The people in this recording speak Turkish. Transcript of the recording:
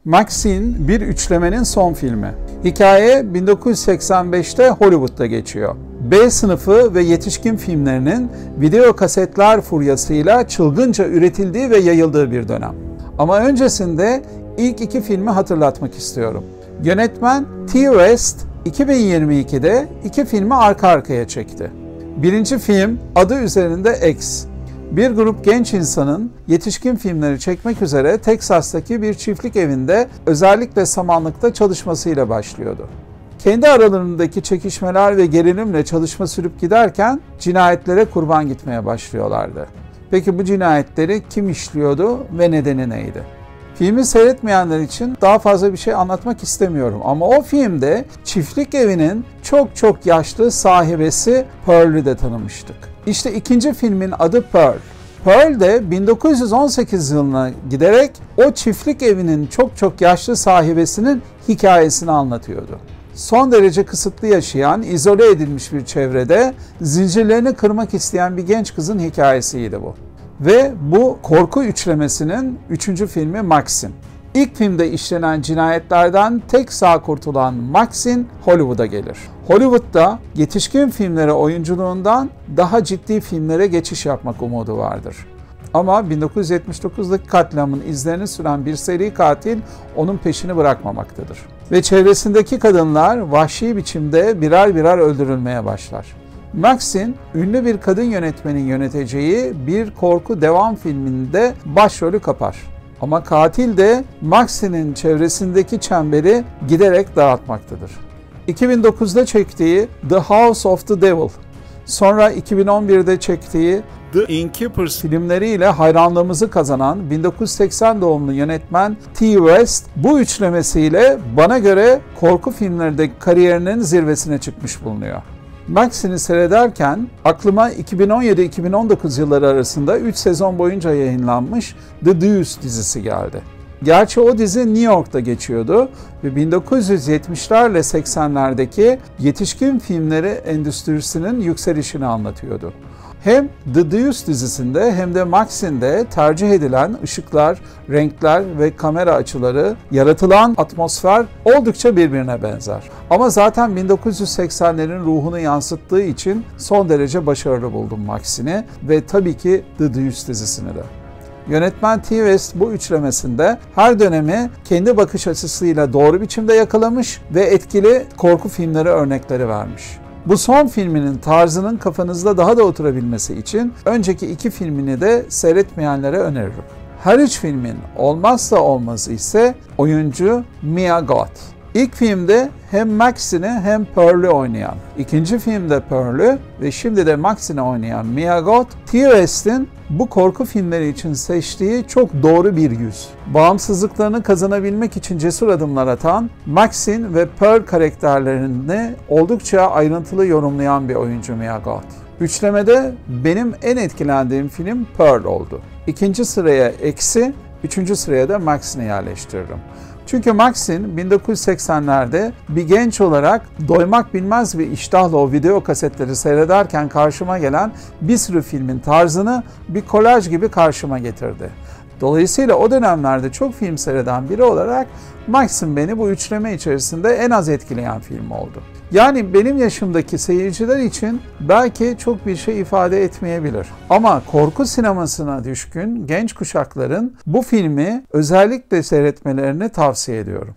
Maxine bir üçlemenin son filmi. Hikaye 1985'te Hollywood'da geçiyor. B sınıfı ve yetişkin filmlerinin video kasetler furyasıyla çılgınca üretildiği ve yayıldığı bir dönem. Ama öncesinde ilk iki filmi hatırlatmak istiyorum. Yönetmen Ti West 2022'de iki filmi arka arkaya çekti. Birinci film adı üzerinde X. Bir grup genç insanın yetişkin filmleri çekmek üzere Teksas'taki bir çiftlik evinde özellikle samanlıkta çalışmasıyla başlıyordu. Kendi aralarındaki çekişmeler ve gerilimle çalışma sürüp giderken cinayetlere kurban gitmeye başlıyorlardı. Peki bu cinayetleri kim işliyordu ve nedeni neydi? Filmi seyretmeyenler için daha fazla bir şey anlatmak istemiyorum ama o filmde çiftlik evinin çok yaşlı sahibesi Pearl'ü de tanımıştık. İşte ikinci filmin adı Pearl. Pearl de 1918 yılına giderek o çiftlik evinin çok yaşlı sahibesinin hikayesini anlatıyordu. Son derece kısıtlı yaşayan, izole edilmiş bir çevrede zincirlerini kırmak isteyen bir genç kızın hikayesiydi bu. Ve bu korku üçlemesinin üçüncü filmi Maxine. İlk filmde işlenen cinayetlerden tek sağ kurtulan Maxine Hollywood'a gelir. Hollywood'da yetişkin filmlere oyunculuğundan daha ciddi filmlere geçiş yapmak umudu vardır. Ama 1979'daki katliamın izlerini süren bir seri katil onun peşini bırakmamaktadır. Ve çevresindeki kadınlar vahşi biçimde birer öldürülmeye başlar. Maxine, ünlü bir kadın yönetmenin yöneteceği bir korku devam filminde başrolü kapar. Ama katil de Maxine'in çevresindeki çemberi giderek dağıtmaktadır. 2009'da çektiği The House of the Devil, sonra 2011'de çektiği The Innkeepers filmleriyle hayranlığımızı kazanan 1980 doğumlu yönetmen Ti West bu üçlemesiyle bana göre korku filmlerindeki kariyerinin zirvesine çıkmış bulunuyor. Maxine'i seyrederken aklıma 2017-2019 yılları arasında 3 sezon boyunca yayınlanmış The Deuce dizisi geldi. Gerçi o dizi New York'ta geçiyordu ve 1970'lerle 80'lerdeki yetişkin filmleri endüstrisinin yükselişini anlatıyordu. Hem The Deuce dizisinde hem de Maxine'de tercih edilen ışıklar, renkler ve kamera açıları, yaratılan atmosfer oldukça birbirine benzer. Ama zaten 1980'lerin ruhunu yansıttığı için son derece başarılı buldum Maxine'i ve tabii ki The Deuce dizisini de. Yönetmen Ti West bu üçlemesinde her dönemi kendi bakış açısıyla doğru biçimde yakalamış ve etkili korku filmleri örnekleri vermiş. Bu son filminin tarzının kafanızda daha da oturabilmesi için önceki iki filmini de seyretmeyenlere öneririm. Her üç filmin olmazsa olmazı ise oyuncu Mia Goth. İlk filmde hem Maxine'i hem Pearl'ü oynayan, ikinci filmde Pearl'ü ve şimdi de Maxine'i oynayan Mia Goth, Ti West'in bu korku filmleri için seçtiği çok doğru bir yüz. Bağımsızlıklarını kazanabilmek için cesur adımlar atan Maxine ve Pearl karakterlerini oldukça ayrıntılı yorumlayan bir oyuncu Mia Goth. Üçlemede benim en etkilendiğim film Pearl oldu. İkinci sıraya X'i, üçüncü sıraya da Maxine'i yerleştiririm. Çünkü Maxine 1980'lerde bir genç olarak doymak bilmez bir iştahla o video kasetleri seyrederken karşıma gelen bir sürü filmin tarzını bir kolaj gibi karşıma getirdi. Dolayısıyla o dönemlerde çok film seyreden biri olarak Maxine beni bu üçleme içerisinde en az etkileyen film oldu. Yani benim yaşımdaki seyirciler için belki çok bir şey ifade etmeyebilir. Ama korku sinemasına düşkün genç kuşakların bu filmi özellikle seyretmelerini tavsiye ediyorum.